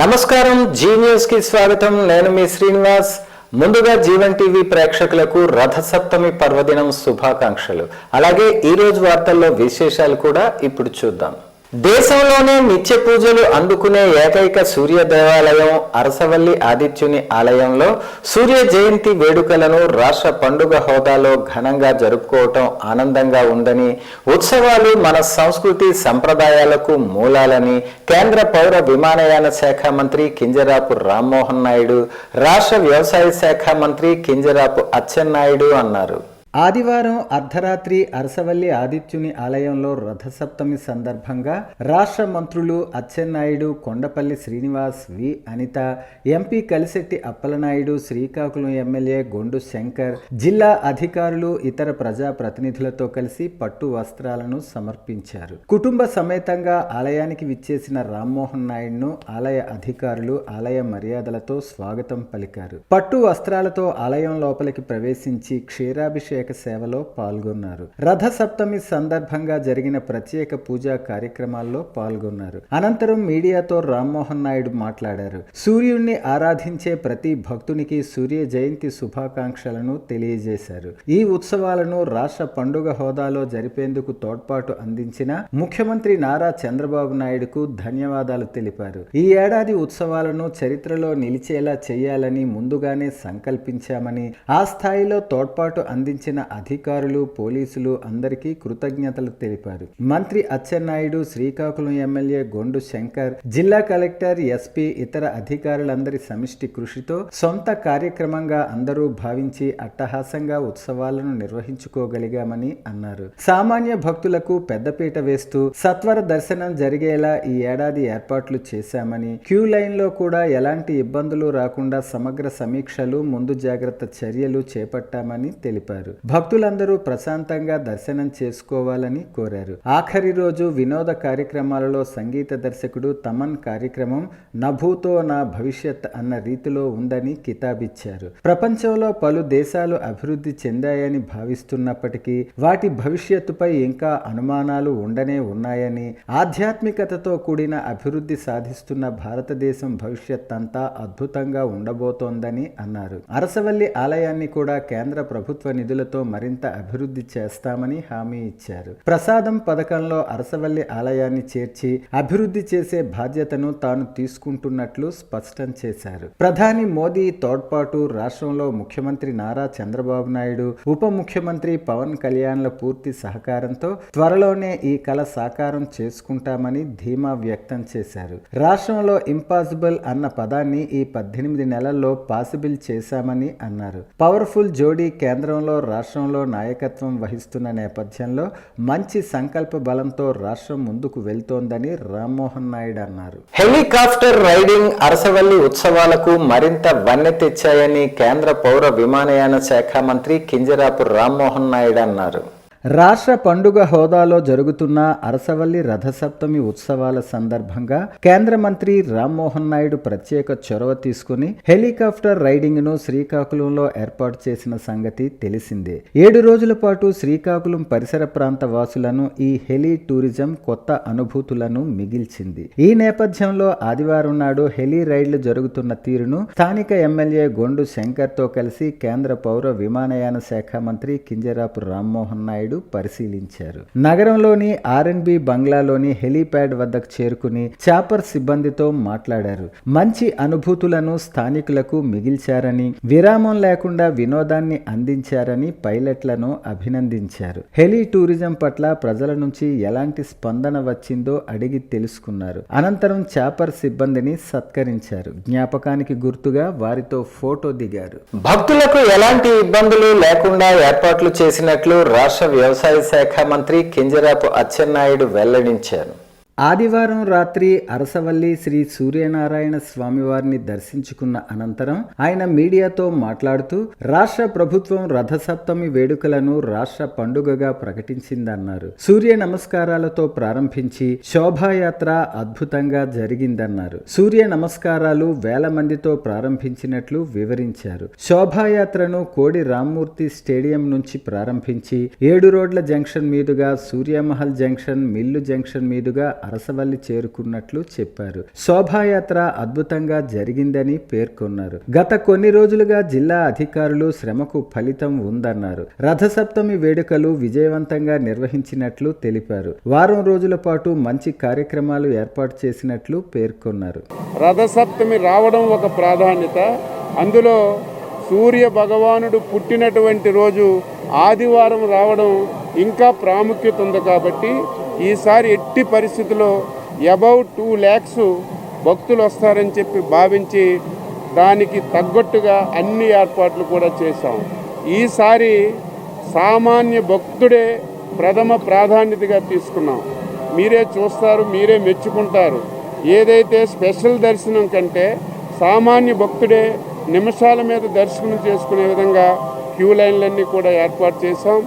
నమస్కారం, G news కి స్వాగతం. నేను మీ శ్రీనివాస్. ముందుగా జీవన్ టీవీ ప్రేక్షకులకు రథసప్తమి పర్వదినం శుభాకాంక్షలు. అలాగే ఈ రోజు వార్తల్లో విశేషాలు కూడా ఇప్పుడు చూద్దాం. దేశంలోనే నిత్య పూజలు అందుకునే ఏకైక సూర్య దేవాలయం అరసవల్లి ఆదిత్యుని ఆలయంలో సూర్య జయంతి వేడుకలను రాష్ట్ర పండుగ హోదాలో ఘనంగా జరుపుకోవటం ఆనందంగా ఉందని, ఉత్సవాలు మన సంస్కృతి సంప్రదాయాలకు మూలాలని కేంద్ర పౌర విమానయాన శాఖ మంత్రి కింజరాపు రామ్మోహన్ నాయుడు, రాష్ట్ర వ్యవసాయ శాఖ మంత్రి కింజరాపు అచ్చెన్నాయుడు అన్నారు. ఆదివారం అర్ధరాత్రి అరసవల్లి ఆదిత్యుని ఆలయంలో రథసప్తమి సందర్భంగా రాష్ట్ర మంత్రులు అచ్చెన్నాయుడు, కొండపల్లి శ్రీనివాస్, వి అనిత, ఎంపీ కలిశెట్టి అప్పలనాయుడు, శ్రీకాకుళం ఎమ్మెల్యే గొండు శంకర్, జిల్లా అధికారులు, ఇతర ప్రజా ప్రతినిధులతో కలిసి పట్టు వస్త్రాలను సమర్పించారు. కుటుంబ సమేతంగా ఆలయానికి విచ్చేసిన రామ్మోహన్ నాయుడును ఆలయ అధికారులు ఆలయ మర్యాదలతో స్వాగతం పలికారు. పట్టు వస్త్రాలతో ఆలయం లోపలికి ప్రవేశించి క్షీరాభిషేక సేవలో పాల్గొన్నారు. రథ సప్తమి సందర్భంగా జరిగిన ప్రత్యేక పూజా కార్యక్రమాల్లో పాల్గొన్నారు. అనంతరం మీడియాతో రామ్మోహన్ నాయుడు మాట్లాడారు. సూర్యుడిని ఆరాధించే ప్రతి భక్తునికి సూర్య జయంతి శుభాకాంక్షలను తెలియజేశారు. ఈ ఉత్సవాలను రాష్ట్ర పండుగ హోదాలో జరిపేందుకు తోడ్పాటు అందించిన ముఖ్యమంత్రి నారా చంద్రబాబు నాయుడుకు ధన్యవాదాలు తెలిపారు. ఈ ఏడాది ఉత్సవాలను చరిత్రలో నిలిచేలా చేయాలని ముందుగానే సంకల్పించామని, ఆ స్థాయిలో తోడ్పాటు అందించిన అధికారులు, పోలీసులు అందరికీ కృతజ్ఞతలు తెలిపారు. మంత్రి అచ్చెన్నాయుడు, శ్రీకాకుళం ఎమ్మెల్యే గొండు శంకర్, జిల్లా కలెక్టర్, ఎస్పీ, ఇతర అధికారులందరి సమిష్టి కృషితో సొంత కార్యక్రమంగా అందరూ భావించి అట్టహాసంగా ఉత్సవాలను నిర్వహించుకోగలిగామని అన్నారు. సామాన్య భక్తులకు పెద్దపీట వేస్తూ సత్వర దర్శనం జరిగేలా ఈ ఏడాది ఏర్పాట్లు చేశామని, క్యూ లైన్ లో కూడా ఎలాంటి ఇబ్బందులు రాకుండా సమగ్ర సమీక్షలు, ముందు జాగ్రత్త చర్యలు చేపట్టామని తెలిపారు. భక్తులందరూ ప్రశాంతంగా దర్శనం చేసుకోవాలని కోరారు. ఆఖరి రోజు వినోద కార్యక్రమాలలో సంగీత దర్శకుడు తమన్ కార్యక్రమం నభూతో నా భవిష్యత్ అన్న రీతిలో ఉందని కితాబిచ్చారు. ప్రపంచంలో పలు దేశాలు అభివృద్ధి చెందాయని భావిస్తున్నప్పటికీ వాటి భవిష్యత్తుపై ఇంకా అనుమానాలు ఉండనే ఉన్నాయని, ఆధ్యాత్మికతతో కూడిన అభివృద్ధి సాధిస్తున్న భారతదేశం భవిష్యత్ అంతా అద్భుతంగా ఉండబోతోందని అన్నారు. అరసవల్లి ఆలయాన్ని కూడా కేంద్ర ప్రభుత్వ నిధులతో మరింత అభివృద్ధి చేస్తామని హామీ ఇచ్చారు. ప్రసాదం పథకంలో అరసవల్లి ఆలయాన్ని చేర్చి అభివృద్ధి చేసే బాధ్యతను తాను తీసుకుంటున్నట్లు స్పష్టం చేశారు. ప్రధాని మోదీ తోడ్పాటు, రాష్ట్రంలో ముఖ్యమంత్రి నారా చంద్రబాబు నాయుడు, ఉప ముఖ్యమంత్రి పవన్ కళ్యాణ్ల పూర్తి సహకారంతో త్వరలోనే ఈ కల సాకారం చేసుకుంటామని ధీమా వ్యక్తం చేశారు. రాష్ట్రంలో ఇంపాసిబుల్ అన్న పదాన్ని ఈ 18 నెలల్లో పాసిబుల్ చేశామని అన్నారు. పవర్ఫుల్ జోడీ కేంద్రంలో, రాష్ట్రంలో నాయకత్వం వహిస్తున్న నేపథ్యంలో మంచి సంకల్ప బలంతో రాష్ట్రం ముందుకు వెళ్తోందని రామ్మోహన్ నాయుడు అన్నారు. హెలికాప్టర్ రైడింగ్ అరసవల్లి ఉత్సవాలకు మరింత వన్నె తెచ్చాయని కేంద్ర పౌర విమానయాన శాఖ మంత్రి కింజరాపు రామ్మోహన్ నాయుడు అన్నారు. రాష్ట్ర పండుగ హోదాలో జరుగుతున్న అరసవల్లి రథసప్తమి ఉత్సవాల సందర్భంగా కేంద్ర మంత్రి రామ్మోహన్ నాయుడు ప్రత్యేక చొరవ తీసుకుని హెలికాప్టర్ రైడింగ్ ను శ్రీకాకుళంలో ఏర్పాటు చేసిన సంగతి తెలిసిందే. 7 రోజుల పాటు శ్రీకాకుళం పరిసర ప్రాంత వాసులను ఈ హెలి టూరిజం కొత్త అనుభూతులను మిగిల్చింది. ఈ నేపథ్యంలో ఆదివారం నాడు హెలి రైళ్లు జరుగుతున్న తీరును స్థానిక ఎమ్మెల్యే గొండు శంకర్ తో కలిసి కేంద్ర పౌర విమానయాన శాఖ మంత్రి కింజరాపు రామ్మోహన్ నాయుడు పరిశీలించారు. నగరంలోని ఆర్ఎన్బి బంగ్లాలోని హెలీప్యాడ్ వద్దకు చేరుకుని చాపర్ సిబ్బందితో మాట్లాడారు. మంచి అనుభూతులను స్థానికులకు మిగిల్చారని, విరామం లేకుండా వినోదాన్ని అందించారని పైలట్లను అభినందించారు. హెలీ టూరిజం పట్ల ప్రజల నుంచి ఎలాంటి స్పందన వచ్చిందో అడిగి తెలుసుకున్నారు. అనంతరం చాపర్ సిబ్బందిని సత్కరించారు. జ్ఞాపకానికి గుర్తుగా వారితో ఫోటో దిగారు. భక్తులకు ఎలాంటి ఇబ్బందులు లేకుండా ఏర్పాట్లు చేసినట్లు రాష్ట్ర వ్యవసాయ శాఖ మంత్రి కింజరాపు అచ్చెన్నాయుడు వెల్లడించారు. ఆదివారం రాత్రి అరసవల్లి శ్రీ సూర్యనారాయణ స్వామివారిని దర్శించుకున్న అనంతరం ఆయన మీడియాతో మాట్లాడుతూ రాష్ట్ర ప్రభుత్వం రథసప్తమి వేడుకలను రాష్ట్ర పండుగగా ప్రకటించిందన్నారు. సూర్య నమస్కారాలతో ప్రారంభించి శోభాయాత్ర అద్భుతంగా జరిగిందన్నారు. సూర్య నమస్కారాలు వేల మందితో ప్రారంభించినట్లు వివరించారు. శోభాయాత్రను కోడి రామ్మూర్తి స్టేడియం నుంచి ప్రారంభించి 7 రోడ్ల జంక్షన్ మీదుగా సూర్యమహల్ జంక్షన్, మిల్లు జంక్షన్ మీదుగా అరసవల్లి చేరుకున్నట్లు చెప్పారు. శోభాయాత్ర అద్భుతంగా జరిగిందని పేర్కొన్నారు. గత కొన్ని రోజులుగా జిల్లా అధికారులు శ్రమకు ఫలితం ఉందన్నారు. రథసప్తమి వేడుకలు విజయవంతంగా నిర్వహించినట్లు తెలిపారు. వారం రోజుల పాటు మంచి కార్యక్రమాలు ఏర్పాటు చేసినట్లు పేర్కొన్నారు. రథసప్తమి రావడం ఒక ప్రాధాన్యత. అందులో సూర్య భగవానుడు పుట్టినటువంటి రోజు ఆదివారం రావడం ఇంకా ప్రాముఖ్యత ఉంది. కాబట్టి ఈసారి ఎట్టి పరిస్థితుల్లో అబౌవ్ 2 lakhs భక్తులు వస్తారని చెప్పి భావించి దానికి తగ్గట్టుగా అన్ని ఏర్పాట్లు కూడా చేశాం. ఈసారి సామాన్య భక్తుడే ప్రథమ ప్రాధాన్యతగా తీసుకున్నాం. మీరే చూస్తారు, మీరే మెచ్చుకుంటారు. ఏదైతే స్పెషల్ దర్శనం కంటే సామాన్య భక్తుడే నిమిషాల మీద దర్శనం చేసుకునే విధంగా క్యూ లైన్లన్నీ కూడా ఏర్పాటు చేశాం.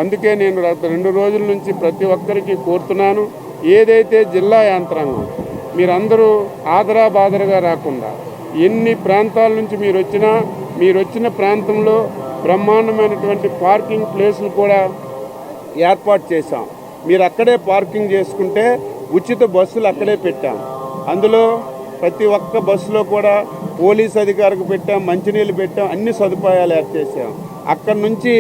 అందుకే నేను 2 రోజుల నుంచి ప్రతి ఒక్కరికి కోరుతున్నాను, ఏదైతే జిల్లా యంత్రాంగం మీరందరూ ఆదరాబాదరగా రాకుండా ఎన్ని ప్రాంతాల నుంచి మీరు వచ్చిన ప్రాంతంలో బ్రహ్మాండమైనటువంటి పార్కింగ్ ప్లేసులు కూడా ఏర్పాటు చేశాం. మీరు అక్కడే పార్కింగ్ చేసుకుంటే ఉచిత బస్సులు అక్కడే పెట్టాం. అందులో ప్రతి ఒక్క బస్సులో కూడా పోలీస్ అధికారికి పెట్టాం, మంచినీళ్ళు పెట్టాం, అన్ని సదుపాయాలు ఏర్చేసాం. అక్కడి నుంచి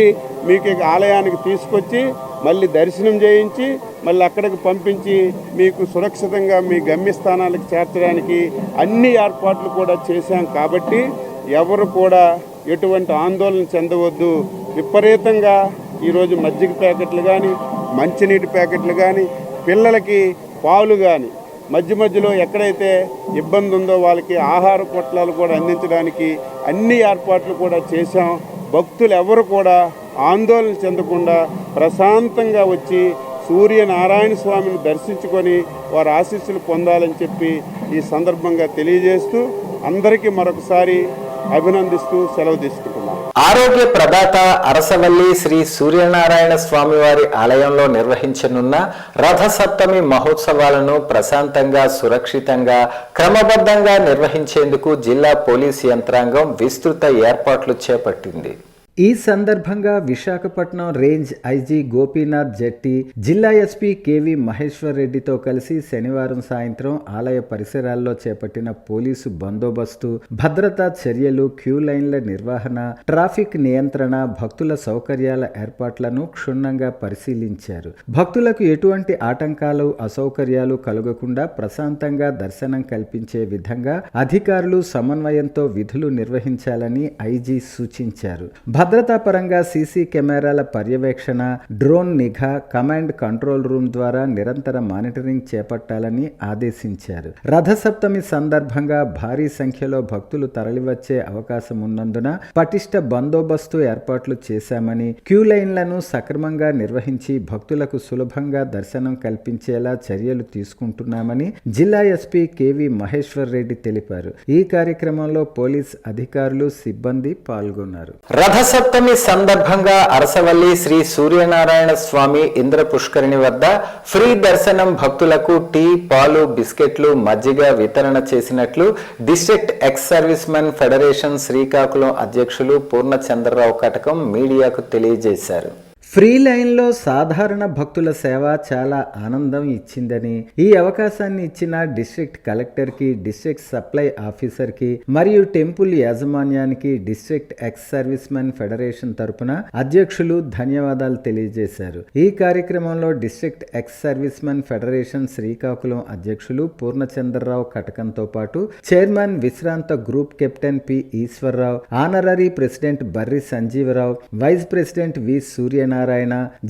మీకు ఆలయానికి తీసుకొచ్చి మళ్ళీ దర్శనం చేయించి మళ్ళీ అక్కడికి పంపించి మీకు సురక్షితంగా మీ గమ్యస్థానాలకు చేర్చడానికి అన్ని ఏర్పాట్లు కూడా చేశాం. కాబట్టి ఎవరు కూడా ఎటువంటి ఆందోళన చెందవద్దు. విపరీతంగా ఈరోజు మజ్జిగ ప్యాకెట్లు కానీ, మంచినీటి ప్యాకెట్లు కానీ, పిల్లలకి పాలు కానీ మధ్యలో ఎక్కడైతే ఇబ్బంది ఉందో వాళ్ళకి ఆహార పొట్లాలు కూడా అందించడానికి అన్ని ఏర్పాట్లు కూడా చేశాం. భక్తులు ఎవరు కూడా ఆందోళన చెందకుండా ప్రశాంతంగా వచ్చి సూర్యనారాయణ స్వామిని దర్శించుకొని వారి ఆశీస్సులు పొందాలని చెప్పి ఈ సందర్భంగా తెలియజేస్తూ అందరికీ మరొకసారి అభినందిస్తూ సెలవు తీసుకుంటున్నాం. ఆరోగ్య ప్రదాత అరసవల్లి శ్రీ సూర్యనారాయణ స్వామివారి ఆలయంలో నిర్వహించనున్న రథసప్తమి మహోత్సవాలను ప్రశాంతంగా, సురక్షితంగా, క్రమబద్ధంగా నిర్వహించేందుకు జిల్లా పోలీసు యంత్రాంగం విస్తృత ఏర్పాట్లు చేపట్టింది. ఈ సందర్భంగా విశాఖపట్నం రేంజ్ ఐజీ గోపీనాథ్ జెట్టి, జిల్లా ఎస్పీ కేవి మహేశ్వర్ రెడ్డితో కలిసి శనివారం సాయంత్రం ఆలయ పరిసరాల్లో చేపట్టిన పోలీసు బందోబస్తు, భద్రతా చర్యలు, క్యూ లైన్ల నిర్వహణ, ట్రాఫిక్ నియంత్రణ, భక్తుల సౌకర్యాల ఏర్పాట్లను క్షుణ్ణంగా పరిశీలించారు. భక్తులకు ఎటువంటి ఆటంకాలు, అసౌకర్యాలు కలగకుండా ప్రశాంతంగా దర్శనం కల్పించే విధంగా అధికారులు సమన్వయంతో విధులు నిర్వహించాలని ఐజీ సూచించారు. భద్రతా పరంగా సీసీ కెమెరాల పర్యవేక్షణ, డ్రోన్ నిఘా, కమాండ్ కంట్రోల్ రూమ్ ద్వారా నిరంతర మానిటరింగ్ చేపట్టాలని ఆదేశించారు. రథసప్తమి సందర్భంగా భారీ సంఖ్యలో భక్తులు తరలివచ్చే అవకాశం ఉన్నందున పటిష్ట బందోబస్తు ఏర్పాట్లు చేశామని, క్యూ లైన్లను సక్రమంగా నిర్వహించి భక్తులకు సులభంగా దర్శనం కల్పించేలా చర్యలు తీసుకుంటున్నామని జిల్లా ఎస్పీ కేవి మహేశ్వర్ రెడ్డి తెలిపారు. ఈ కార్యక్రమంలో పోలీస్ అధికారులు, సిబ్బంది పాల్గొన్నారు. రథసప్తమి సందర్భంగా అరసవల్లి శ్రీ సూర్యనారాయణ స్వామి ఇంద్ర పుష్కరిణి వద్ద ఫ్రీ దర్శనం భక్తులకు టీ, పాలు, బిస్కెట్లు, మజ్జిగ వితరణ చేసినట్లు డిస్ట్రిక్ట్ ఎక్స్ సర్వీస్ మెన్ ఫెడరేషన్ శ్రీకాకుళం అధ్యక్షులు పూర్ణచంద్రరావు కటకం మీడియాకు తెలియజేశారు. ఫ్రీ లైన్లో సాధారణ భక్తుల సేవ చాలా ఆనందం ఇచ్చిందని, ఈ అవకాశాన్ని ఇచ్చిన డిస్ట్రిక్ట్ కలెక్టర్కి, డిస్ట్రిక్ట్ సప్లై ఆఫీసర్కి మరియు టెంపుల్ యాజమాన్యానికి district ex service men federation తరపున అధ్యక్షులు ధన్యవాదాలు తెలియజేశారు. ఈ కార్యక్రమంలో డిస్ట్రిక్ట్ ఎక్స్ సర్వీస్ మెన్ ఫెడరేషన్ శ్రీకాకుళం అధ్యక్షులు పూర్ణచంద్రరావు కటకంతో పాటు చైర్మన్ విశ్రాంత group captain P Eswararao, honorary president Barri Sanjeevarao, vice president V Suryanarayana,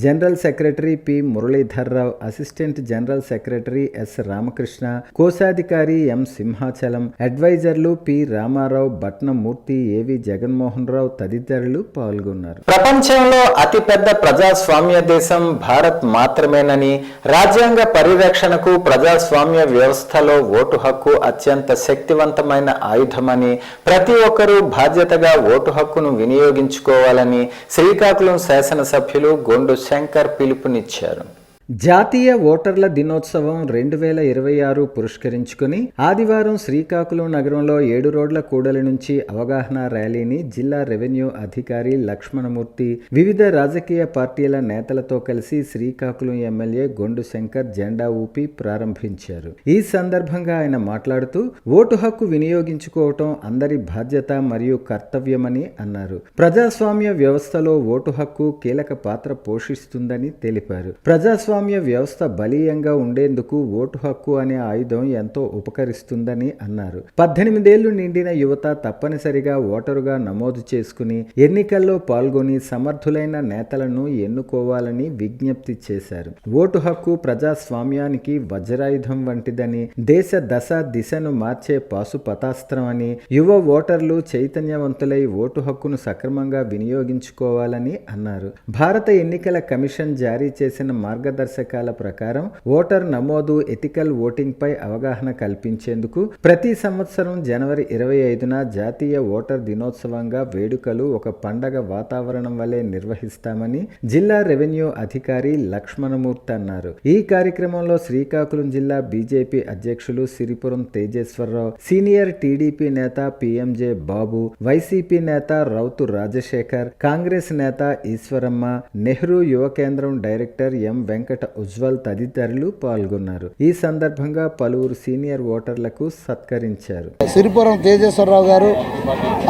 general secretary P Muralidharrao, assistant general secretary S Ramakrishna, కోశాధికారి ఎం సింహాచలం, అడ్వైజర్లు పి రామారావు, బట్నమూర్తి, ఏవి జగన్మోహన్ రావు తదితరులు పాల్గొన్నారు. ప్రపంచంలో అతిపెద్ద ప్రజాస్వామ్య దేశం భారత్ మాత్రమేనని, రాజ్యాంగ పరిరక్షణకు ప్రజాస్వామ్య వ్యవస్థలో ఓటు హక్కు అత్యంత శక్తివంతమైన ఆయుధమని, ప్రతి ఒక్కరూ బాధ్యతగా ఓటు హక్కును వినియోగించుకోవాలని శ్రీకాకుళం శాసనసభ్యులు గొండు శంకర్ పిలుపునిచ్చారు. జాతీయ ఓటర్ల దినోత్సవం 2026 పురస్కరించుకుని ఆదివారం శ్రీకాకుళం నగరంలో 7 రోడ్ల కూడలి నుంచి అవగాహన ర్యాలీని జిల్లా రెవెన్యూ అధికారి లక్ష్మణమూర్తి వివిధ రాజకీయ పార్టీల నేతలతో కలిసి శ్రీకాకుళం ఎమ్మెల్యే గొండు శంకర్ జెండా ఊపి ప్రారంభించారు. ఈ సందర్భంగా ఆయన మాట్లాడుతూ ఓటు హక్కు వినియోగించుకోవటం అందరి బాధ్యత మరియు కర్తవ్యమని అన్నారు. ప్రజాస్వామ్య వ్యవస్థలో ఓటు హక్కు కీలక పాత్ర పోషిస్తుందని తెలిపారు. ప్రజాస్వామ్య వ్యవస్థ బలీయంగా ఉండేందుకు ఓటు హక్కు అనే ఆయుధం ఎంతో ఉపకరిస్తుందని అన్నారు. 18 ఏళ్లు నిండిన యువత తప్పనిసరిగా ఓటరుగా నమోదు చేసుకుని ఎన్నికల్లో పాల్గొని సమర్థులైన నేతలను ఎన్నుకోవాలని విజ్ఞప్తి చేశారు. ఓటు హక్కు ప్రజాస్వామ్యానికి వజ్రాయుధం వంటిదని, దేశ దశ దిశను మార్చే పాశుపతాస్త్రం అని, యువ ఓటర్లు చైతన్యవంతులై ఓటు హక్కును సక్రమంగా వినియోగించుకోవాలని అన్నారు. భారత ఎన్నికల కమిషన్ జారీ చేసిన మార్గదర్శకాల ప్రకారం ఓటర్ నమోదు, ఎథికల్ ఓటింగ్ పై అవగాహన కల్పించేందుకు ప్రతి సంవత్సరం జనవరి 25న జాతీయ ఓటర్ దినోత్సవంగా వేడుకలు ఒక పండగ వాతావరణం వలె నిర్వహిస్తామని జిల్లా రెవెన్యూ అధికారి లక్ష్మణమూర్తి అన్నారు. ఈ కార్యక్రమంలో శ్రీకాకుళం జిల్లా బీజేపీ అధ్యక్షులు సిరిపురం తేజేశ్వరరావు, సీనియర్ టీడీపీ నేత పీఎంజే బాబు, వైసీపీ నేత రౌతు రాజశేఖర్, కాంగ్రెస్ నేత ఈశ్వరమ్మ, నెహ్రూ యువ కేంద్రం డైరెక్టర్ ఎం వెంకట ఉజ్వల్ తదితరులు పాల్గొన్నారు. ఈ సందర్భంగా పలువురు సీనియర్ ఓటర్లకు సత్కరించారు. సిరిపురం తేజేశ్వరరావు గారు,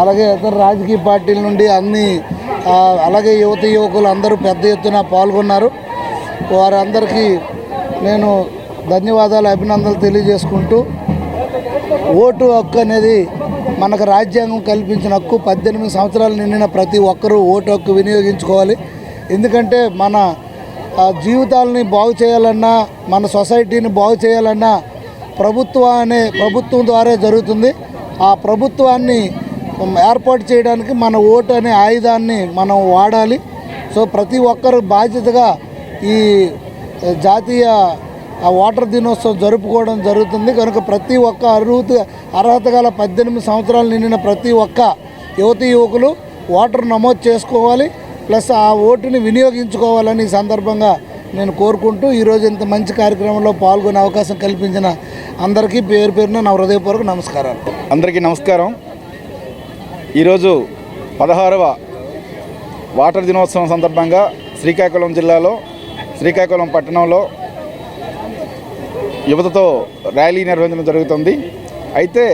అలాగే ఇతర రాజకీయ పార్టీల నుండి అలాగే యువకులు అందరూ పెద్ద ఎత్తున పాల్గొన్నారు. వారందరికీ నేను ధన్యవాదాలు, అభినందనలు తెలియజేసుకుంటూ, ఓటు హక్కు అనేది మనకు రాజ్యాంగం కల్పించిన హక్కు. 18 సంవత్సరాలు నిండిన ప్రతి ఒక్కరూ ఓటు హక్కు వినియోగించుకోవాలి. ఎందుకంటే మన జీవితాలని బాగు చేయాలన్నా, మన సొసైటీని బాగు చేయాలన్నా ప్రభుత్వం ద్వారా జరుగుతుంది. ఆ ప్రభుత్వాన్ని ఏర్పాటు చేయడానికి మన ఓటు అనే ఆయుధాన్ని మనం వాడాలి. సో ప్రతి ఒక్కరు బాధ్యతగా ఈ జాతీయ ఓటర్ దినోత్సవం జరుపుకోవడం జరుగుతుంది. కనుక ప్రతి ఒక్క అర్హత గల 18 సంవత్సరాలు నిండిన ప్రతి ఒక్క యువకులు ఓటర్ నమోదు చేసుకోవాలి, ప్లస్ ఆ ఓటుని వినియోగించుకోవాలని ఈ సందర్భంగా నేను కోరుకుంటూ, ఈరోజు ఇంత మంచి కార్యక్రమంలో పాల్గొనే అవకాశం కల్పించిన అందరికీ పేరు పేరున నా హృదయపూర్వక నమస్కారాలు. అందరికీ నమస్కారం. ఈరోజు 16వ ఓటర్ దినోత్సవం సందర్భంగా శ్రీకాకుళం జిల్లాలో, శ్రీకాకుళం పట్టణంలో యువతతో ర్యాలీ నిర్వహించడం జరుగుతుంది. అయితే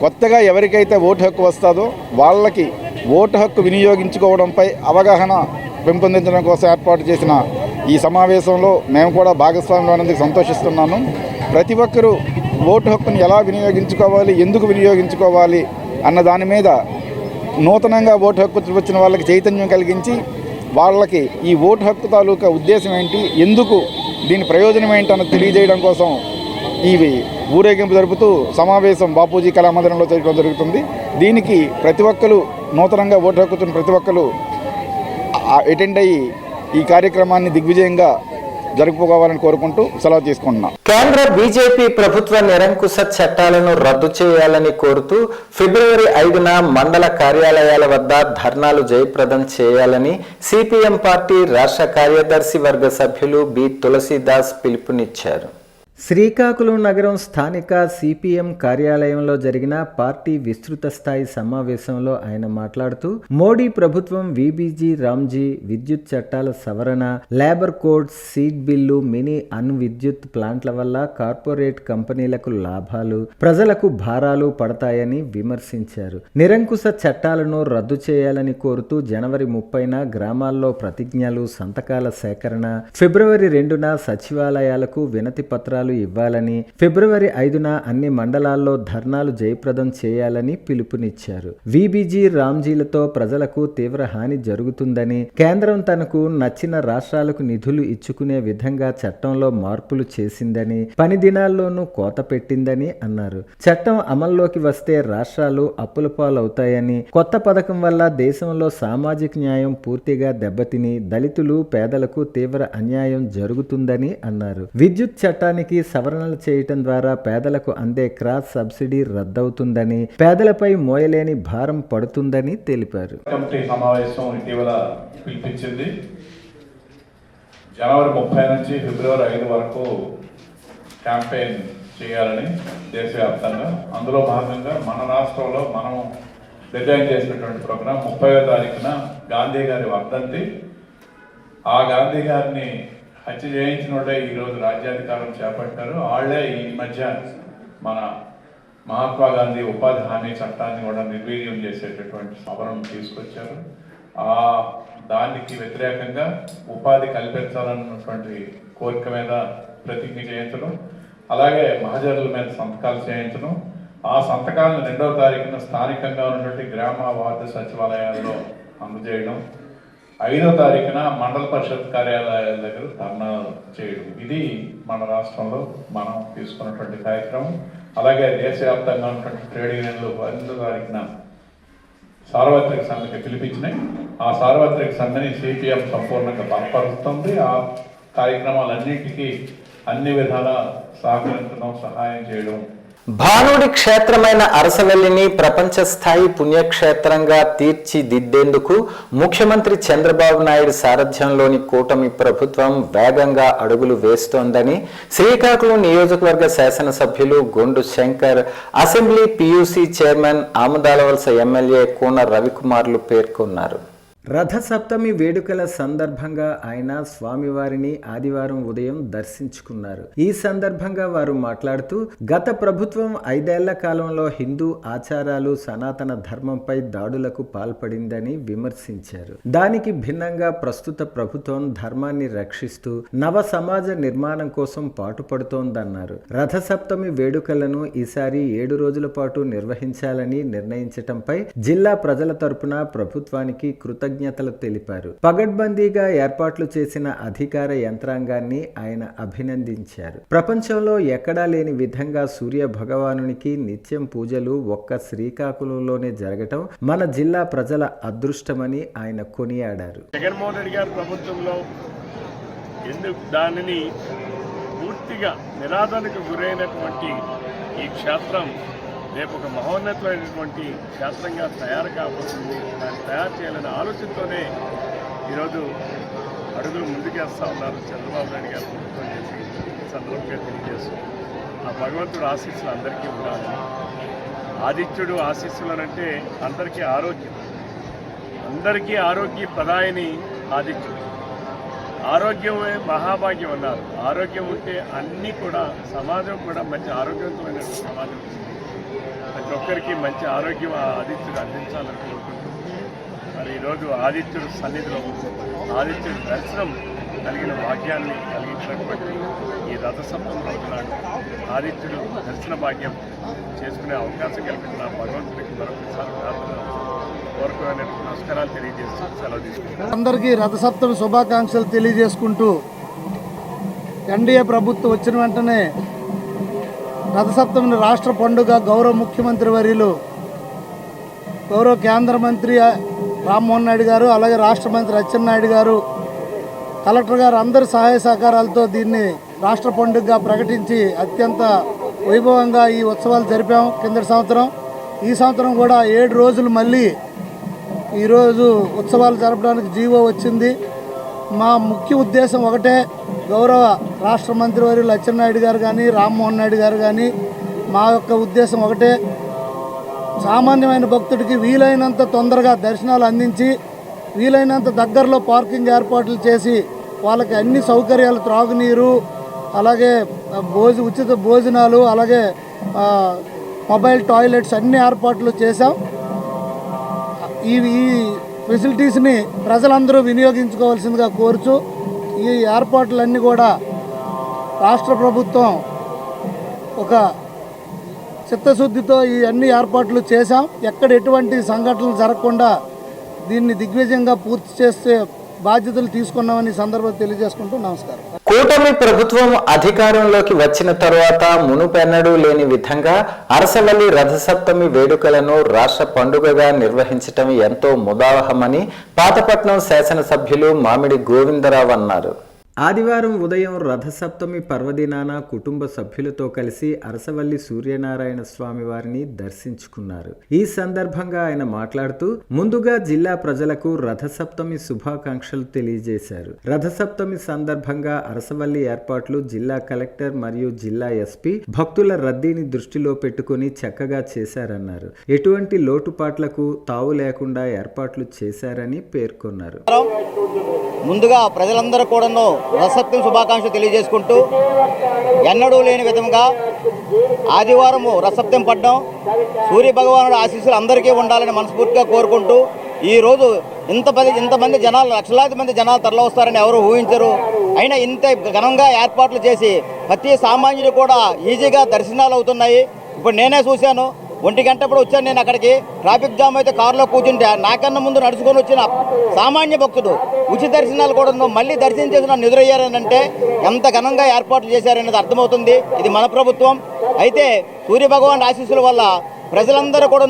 కొత్తగా ఎవరికైతే ఓటు హక్కు వస్తుందో వాళ్ళకి ఓటు హక్కు వినియోగించుకోవడంపై అవగాహన పెంపొందించడం కోసం ఏర్పాటు చేసిన ఈ సమావేశంలో మేము కూడా భాగస్వామ్యం అయినందుకు సంతోషిస్తున్నాను. ప్రతి ఒక్కరూ ఓటు హక్కును ఎలా వినియోగించుకోవాలి, ఎందుకు వినియోగించుకోవాలి అన్న దాని మీద నూతనంగా ఓటు హక్కు వచ్చిన వాళ్ళకి చైతన్యం కలిగించి, వాళ్ళకి ఈ ఓటు హక్కు తాలూకా ఉద్దేశం ఏంటి, ఎందుకు దీని ప్రయోజనం ఏంటి అన్నది తెలియజేయడం కోసం ఇవి ఊరేగింపు జరుపుతూ సమావేశం బాపూజీ కళామందిరంలో చేయడం జరుగుతుంది. దీనికి ప్రతి ఒక్కరు, నూతనంగా ఓటు హక్కుతున్న ప్రతి ఒక్కరు అటెండ్ అయ్యి ఈ కార్యక్రమాన్ని దిగ్విజయంగా జరుపుకోవాలని కోరుకుంటూ సెలవు తీసుకుంటున్నాం. కేంద్ర బీజేపీ ప్రభుత్వ నిరంకుశ చట్టాలను రద్దు చేయాలని కోరుతూ ఫిబ్రవరి 5న మండల కార్యాలయాల వద్ద ధర్నాలు జయప్రదం చేయాలని సిపిఎం పార్టీ రాష్ట్ర కార్యదర్శి వర్గ సభ్యులు బి తులసీదాస్ పిలుపునిచ్చారు. శ్రీకాకుళం నగరం స్థానిక సిపిఎం కార్యాలయంలో జరిగిన పార్టీ విస్తృత స్థాయి సమావేశంలో ఆయన మాట్లాడుతూ, మోడీ ప్రభుత్వం విబిజి రామ్జీ, విద్యుత్ చట్టాల సవరణ, labour code, seed bill, mini అణు విద్యుత్ ప్లాంట్ల వల్ల కార్పొరేట్ కంపెనీలకు లాభాలు, ప్రజలకు భారాలు పడతాయని విమర్శించారు. నిరంకుశ చట్టాలను రద్దు చేయాలని కోరుతూ జనవరి 30న గ్రామాల్లో ప్రతిజ్ఞలు, సంతకాల సేకరణ, ఫిబ్రవరి 2న సచివాలయాలకు వినతి పత్రాలు ఇవ్వాలని, ఫిబ్రవరి 5న అన్ని మండలాల్లో ధర్నాలు జయప్రదం చేయాలని పిలుపునిచ్చారు. విబిజి రామ్జీలతో ప్రజలకు తీవ్ర హాని జరుగుతుందని, కేంద్రం తనకు నచ్చిన రాష్ట్రాలకు నిధులు ఇచ్చుకునే విధంగా చట్టంలో మార్పులు చేసిందని, పని దినాల్లోనూ కోత పెట్టిందని అన్నారు. చట్టం అమల్లోకి వస్తే రాష్ట్రాలు అప్పుల పాలవుతాయని, కొత్త పథకం వల్ల దేశంలో సామాజిక న్యాయం పూర్తిగా దెబ్బతిని దళితులు, పేదలకు తీవ్ర అన్యాయం జరుగుతుందని అన్నారు. విద్యుత్ చట్టానికి సవరణలు చేయటం ద్వారా పేదలకు అందే క్రాస్ సబ్సిడీ రద్దవుతుందని, పేదలపై మోయలేని భారం పడుతుందని తెలిపారు. కమిటీ సమావేశం ఇటీవల పిలిపించింది. జనవరి 30 నుంచి ఫిబ్రవరి 5 వరకు క్యాంపెయిన్ చేయాలని దేశవ్యాప్తంగా, అందులో భాగంగా మన రాష్ట్రంలో మనం డిజైన్ చేసినటువంటి ప్రోగ్రాం 30వ తారీఖున గాంధీ గారి వర్ధంతి. ఆ గాంధీ గారిని హత్య చేయించినోడే ఈరోజు రాజ్యాధికారం చేపట్టారు. వాళ్ళే ఈ మధ్య మన మహాత్మా గాంధీ ఉపాధి హామీ చట్టాన్ని కూడా నిర్వీర్యం చేసేటటువంటి సవరణ తీసుకొచ్చారు. దానికి వ్యతిరేకంగా ఉపాధి కల్పించాలన్నటువంటి కోరిక మీద ప్రతిజ్ఞ చేయించడం, అలాగే మహజరుల మీద సంతకాలు చేయించడం, ఆ సంతకాలను 2వ తారీఖున స్థానికంగా ఉన్నటువంటి గ్రామ వార్డు సచివాలయాల్లో అందజేయడం, 5వ తారీఖున మండల పరిషత్ కార్యాలయాల దగ్గర ధర్నా చేయడం. ఇది మన రాష్ట్రంలో మనం తీసుకున్నటువంటి కార్యక్రమం. అలాగే దేశవ్యాప్తంగా ఉన్నటువంటి ట్రేడ్ యూనియన్లు 8వ తారీఖున సార్వత్రిక సమ్మెకి పిలిపించినాయి. ఆ సార్వత్రిక సమ్మెని సిపిఎం సంపూర్ణంగా బలపరుస్తుంది. ఆ కార్యక్రమాలన్నింటికీ అన్ని విధాల సహకరించడం, సహాయం చేయడం. భానుడి క్షేత్రమైన అరసవల్లిని ప్రపంచ స్థాయి పుణ్యక్షేత్రంగా తీర్చిదిద్దేందుకు ముఖ్యమంత్రి చంద్రబాబు నాయుడు సారథ్యంలోని కూటమి ప్రభుత్వం వేగంగా అడుగులు వేస్తోందని శ్రీకాకుళం నియోజకవర్గ శాసనసభ్యులు Gondu Shankar, assembly PUC chairman Amadalavalasa MLA Koona రవికుమార్లు పేర్కొన్నారు. రథసప్తమి వేడుకల సందర్భంగా ఆయన స్వామివారిని ఆదివారం ఉదయం దర్శించుకున్నారు. ఈ సందర్భంగా వారు మాట్లాడుతూ గత ప్రభుత్వం 5 ఏళ్ల కాలంలో హిందూ ఆచారాలు, సనాతన ధర్మంపై దాడులకు పాల్పడిందని విమర్శించారు. దానికి భిన్నంగా ప్రస్తుత ప్రభుత్వం ధర్మాన్ని రక్షిస్తూ నవ సమాజ నిర్మాణం కోసం పాటుపడుతోందన్నారు. రథసప్తమి వేడుకలను ఈసారి 7 రోజుల పాటు నిర్వహించాలని నిర్ణయించటంపై జిల్లా ప్రజల తరపున ప్రభుత్వానికి కృతజ్ఞతలు తెలిపారు. పగడ్బందీగా ఏర్పాట్లు చేసిన అధికార యంత్రాంగాన్ని ఆయన అభినందించారు. ప్రపంచంలో ఎక్కడా లేని విధంగా సూర్య భగవానునికి నిత్యం పూజలు ఒక్క శ్రీకాకుళంలోనే జరగటం మన జిల్లా ప్రజల అదృష్టమని ఆయన కొనియాడారు. జగన్మోహన్ రెడ్డి గారి ప్రభుత్వంలో ఎందుకు దానిని పూర్తిగా నిరాదరణకు గురైనటువంటి ఈ క్షేత్రం రేపు ఒక మహోన్నతమైనటువంటి క్షేత్రంగా తయారు కాబోతుంది. దాన్ని తయారు చేయాలనే ఆలోచనతోనే ఈరోజు అడుగులు ముందుకేస్తూ ఉన్నారు చంద్రబాబు నాయుడు గారు ప్రభుత్వం చెప్పి సందర్భంగా తెలియజేస్తుంది. ఆ భగవంతుడు ఆశీస్సులు అందరికీ ఉండాలి. ఆదిత్యుడు ఆశీస్సులనంటే అందరికీ ఆరోగ్య ప్రదాయని ఆదిత్యుడు. ఆరోగ్యమే మహాభాగ్యం అన్నారు. ఆరోగ్యం ఉంటే అన్నీ కూడా సమాజం కూడా మంచి ఆరోగ్యవంతమైన సమాజం. ప్రతి ఒక్కరికి మంచి ఆరోగ్యం ఆదిత్యుడు అందించాలని కోరుకుంటూ మరి ఈరోజు ఆదిత్యుడు సన్నిధిలో ఆదిత్యుడి దర్శనం కలిగిన భాగ్యాన్ని కలిగించినటువంటి ఈ రథసప్తమి రోజు నాడు ఆదిత్యుడు దర్శన భాగ్యం చేసుకునే అవకాశం కల్పించిన భగవంతుడికి మరొకసారి కోరుకునే నమస్కారాలు తెలియజేస్తూ సెలవు తీసుకుంటాం. అందరికీ రథసప్తమి శుభాకాంక్షలు తెలియజేసుకుంటూ ఎన్డీఏ ప్రభుత్వం వచ్చిన వెంటనే రథసప్తమిని రాష్ట్ర పండుగ గౌరవ ముఖ్యమంత్రి వర్యులు గౌరవ కేంద్ర మంత్రి రామ్మోహన్ నాయుడు గారు, అలాగే రాష్ట్ర మంత్రి అచ్చెన్నాయుడు గారు, కలెక్టర్ గారు అందరి సహాయ సహకారాలతో దీన్ని రాష్ట్ర పండుగగా ప్రకటించి అత్యంత వైభవంగా ఈ ఉత్సవాలు జరిపాం. కిందటి సంవత్సరం ఈ సంవత్సరం కూడా 7 రోజులు మళ్ళీ ఈరోజు ఉత్సవాలు జరపడానికి జీవో వచ్చింది. మా ముఖ్య ఉద్దేశం ఒకటే, గౌరవ రాష్ట్ర మంత్రివర్యులు అచ్చెన్నాయుడు గారు కానీ రామ్మోహన్ నాయుడు గారు కానీ మా యొక్క ఉద్దేశం ఒకటే, సామాన్యమైన భక్తుడికి వీలైనంత తొందరగా దర్శనాలు అందించి వీలైనంత దగ్గరలో పార్కింగ్ ఏర్పాట్లు చేసి వాళ్ళకి అన్ని సౌకర్యాలు, త్రాగునీరు, అలాగే ఉచిత భోజనాలు, అలాగే మొబైల్ టాయిలెట్స్ అన్ని ఏర్పాట్లు చేశాం. ఈ ఫెసిలిటీస్ని ప్రజలందరూ వినియోగించుకోవాల్సిందిగా కోరుచు ఈ ఏర్పాట్లన్నీ కూడా రాష్ట్ర ప్రభుత్వం ఒక చిత్తశుద్ధితో ఈ అన్ని ఏర్పాట్లు చేశాం. ఎక్కడ ఎటువంటి సంఘటనలు జరగకుండా దీన్ని దిగ్విజయంగా పూర్తి చేసే బాధ్యతలు తీసుకున్నామని సందర్భంగా తెలియజేసుకుంటూ నమస్కారం. కూటమి ప్రభుత్వం అధికారంలోకి వచ్చిన తరువాత మునుపెన్నడూ లేని విధంగా అరసవల్లి రథసప్తమి వేడుకలను రాష్ట్ర పండుగగా నిర్వహించటం ఎంతో ముదావహమని పాతపట్నం శాసనసభ్యులు మామిడి గోవిందరావు అన్నారు. ఆదివారం ఉదయం రథసప్తమి పర్వదినాన కుటుంబ సభ్యులతో కలిసి అరసవల్లి సూర్యనారాయణ స్వామి వారిని దర్శించుకున్నారు. ఈ సందర్భంగా ఆయన మాట్లాడుతూ ముందుగా జిల్లా ప్రజలకు రథసప్తమి శుభాకాంక్షలు తెలియజేశారు. రథసప్తమి సందర్భంగా అరసవల్లి ఏర్పాట్లు జిల్లా కలెక్టర్ మరియు జిల్లా ఎస్పీ భక్తుల రద్దీని దృష్టిలో పెట్టుకుని చక్కగా చేశారన్నారు. ఎటువంటి లోటుపాట్లకు తావు లేకుండా ఏర్పాట్లు చేశారని పేర్కొన్నారు. ముందుగా ప్రజలందరూ కూడాను రథసప్తమి శుభాకాంక్షలు తెలియజేసుకుంటూ ఎన్నడూ లేని విధంగా ఆదివారము రథసప్తమి పడ్డం సూర్య భగవానుడు ఆశీస్సులు అందరికీ ఉండాలని మనస్ఫూర్తిగా కోరుకుంటూ ఈరోజు ఇంతమంది జనాలు లక్షలాది మంది జనాలు తరలివస్తారని ఎవరు ఊహించరు. అయినా ఇంత ఘనంగా ఏర్పాట్లు చేసి ప్రతి సామాన్యుడు కూడా ఈజీగా దర్శనాలు అవుతున్నాయి. ఇప్పుడు నేనే చూశాను, 1 గంట ఇప్పుడు వచ్చాను నేను అక్కడికి. ట్రాఫిక్ జామ్ అయితే కారులో కూర్చుంటే నాకన్నా ముందు నడుచుకొని వచ్చిన సామాన్య భక్తుడు ఉచిత దర్శనాలు కూడా మళ్ళీ దర్శనం చేసి నన్ను ఎదురయ్యారనంటే ఎంత ఘనంగా ఏర్పాట్లు చేశారనేది అర్థమవుతుంది. ఇది మన ప్రభుత్వం. అయితే సూర్యభగవాన్ ఆశీస్సుల వల్ల ప్రజలందరూ కూడా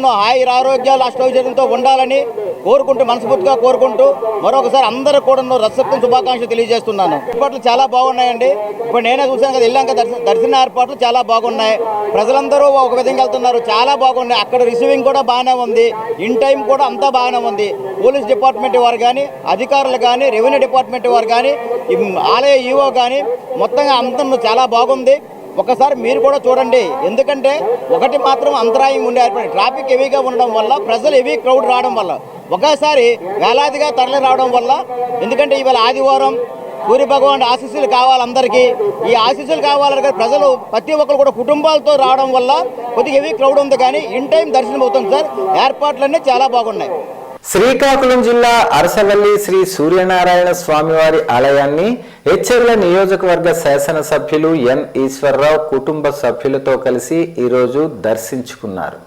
ఆరోగ్యాలు అష్టైశ్వర్యంతో ఉండాలని కోరుకుంటూ మనస్ఫూర్తిగా కోరుకుంటూ మరొకసారి అందరూ కూడా రథసప్తమి శుభాకాంక్షలు తెలియజేస్తున్నాను. ఏర్పాట్లు చాలా బాగున్నాయండి. ఇప్పుడు నేనే చూశాను కదా, వెళ్ళాక దర్శన ఏర్పాట్లు చాలా బాగున్నాయి. ప్రజలందరూ ఒక విధంగా వెళ్తున్నారు, చాలా బాగున్నాయి. అక్కడ రిసీవింగ్ కూడా బాగానే ఉంది, ఇన్ టైం కూడా అంతా బాగానే ఉంది. పోలీస్ డిపార్ట్మెంట్ వారు కానీ, అధికారులు కానీ, రెవెన్యూ డిపార్ట్మెంట్ వారు కానీ, ఆలయ ఈవో కానీ మొత్తంగా అంతా చాలా బాగుంది. ఒకసారి మీరు కూడా చూడండి. ఎందుకంటే ఒకటి మాత్రం అంతరాయం ఉండే ఏర్పడి ట్రాఫిక్ హెవీగా ఉండడం వల్ల, ప్రజలు హెవీ క్రౌడ్ రావడం వల్ల, ఒకేసారి వేలాదిగా తరలి రావడం వల్ల, ఎందుకంటే ఇవాళ ఆదివారం సూర్యభగవాన్ ఆశీస్సులు కావాలి అందరికీ. ఈ ఆశీస్సులు కావాలంటే ప్రజలు ప్రతి ఒక్కరు కూడా కుటుంబాలతో రావడం వల్ల కొద్దిగా హెవీ క్రౌడ్ ఉంది, కానీ ఇన్ టైం దర్శనం అవుతుంది సార్. ఏర్పాట్లన్నీ చాలా బాగున్నాయి. శ్రీకాకుళం జిల్లా అరసవల్లి శ్రీ సూర్యనారాయణ స్వామివారి ఆలయాన్ని ఎచ్చెర్ల నియోజకవర్గ శాసనసభ్యులు ఎన్ ఈశ్వరరావు కుటుంబ సభ్యులతో కలిసి ఈరోజు దర్శించుకున్నారు.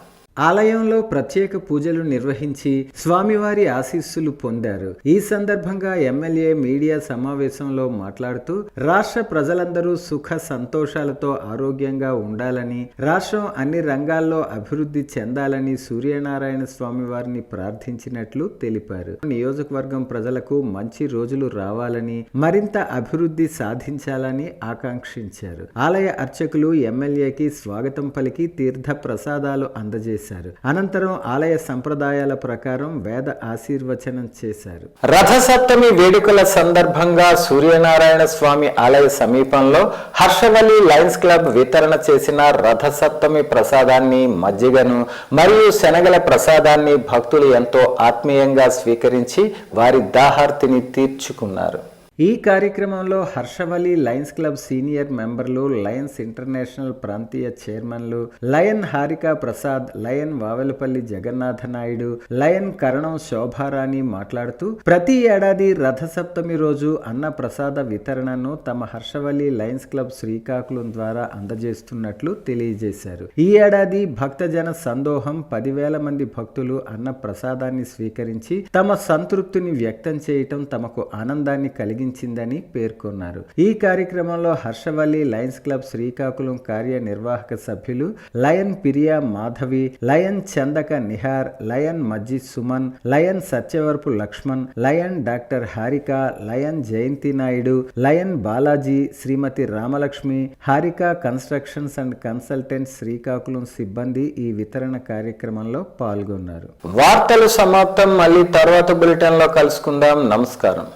ఆలయంలో ప్రత్యేక పూజలు నిర్వహించి స్వామివారి ఆశీస్సులు పొందారు. ఈ సందర్భంగా ఎమ్మెల్యే మీడియా సమావేశంలో మాట్లాడుతూ రాష్ట్ర ప్రజలందరూ సుఖ సంతోషాలతో ఆరోగ్యంగా ఉండాలని, రాష్ట్రం అన్ని రంగాల్లో అభివృద్ధి చెందాలని సూర్యనారాయణ స్వామి వారిని ప్రార్థించినట్లు తెలిపారు. నియోజకవర్గం ప్రజలకు మంచి రోజులు రావాలని, మరింత అభివృద్ధి సాధించాలని ఆకాంక్షించారు. ఆలయ అర్చకులు ఎమ్మెల్యేకి స్వాగతం పలికి తీర్థ ప్రసాదాలు అందజేశారు. అనంతరం ఆలయ సంప్రదాయాల ప్రకారం వేద ఆశీర్వచనం చేశారు. రథసప్తమి వేడుకల సందర్భంగా సూర్యనారాయణ స్వామి ఆలయ సమీపంలో హర్షవల్లి లయన్స్ క్లబ్ వితరణ చేసిన రథసప్తమి ప్రసాదాన్ని, మజ్జిగను మరియు శనగల ప్రసాదాన్ని భక్తులు ఎంతో ఆత్మీయంగా స్వీకరించి వారి దాహార్తిని తీర్చుకున్నారు. ఈ కార్యక్రమంలో హర్షవల్లి లయన్స్ క్లబ్ సీనియర్ మెంబర్లు, లయన్స్ ఇంటర్నేషనల్ ప్రాంతీయ చైర్మన్లు, lion Harika Prasad, lion Vavelapalli Jagannatha Naidu, lion Karanam Shobharani మాట్లాడుతూ ప్రతి ఏడాది రథసప్తమి రోజు అన్న ప్రసాద వితరణను తమ హర్షవల్లి లయన్స్ క్లబ్ శ్రీకాకుళం ద్వారా అందజేస్తున్నట్లు తెలియజేశారు. ఈ ఏడాది భక్తజన సందోహం 10,000 మంది భక్తులు అన్న ప్రసాదాన్ని స్వీకరించి తమ సంతృప్తిని వ్యక్తం చేయటం తమకు ఆనందాన్ని కలిగించిందని పేర్కొన్నారు. ఈ కార్యక్రమంలో హర్షవల్లి లయన్స్ క్లబ్ శ్రీకాకుళం కార్యనిర్వాహక సభ్యులు Lion Piriya Madhavi, Lion Chandaka Nihar, Lion Majji Suman, Lion Satyavarapu Lakshman, Lion doctor Harika, Lion Jayanti Naidu, Lion Balaji, Shrimati Ramalakshmi, Harika constructions and consultants Srikakulam సిబ్బంది ఈ వితరణ కార్యక్రమంలో పాల్గొన్నారు. వార్తలు సమాప్తం. మళ్ళీ తర్వాత బులెటిన్ లో కలుసుకుందాం. నమస్కారం.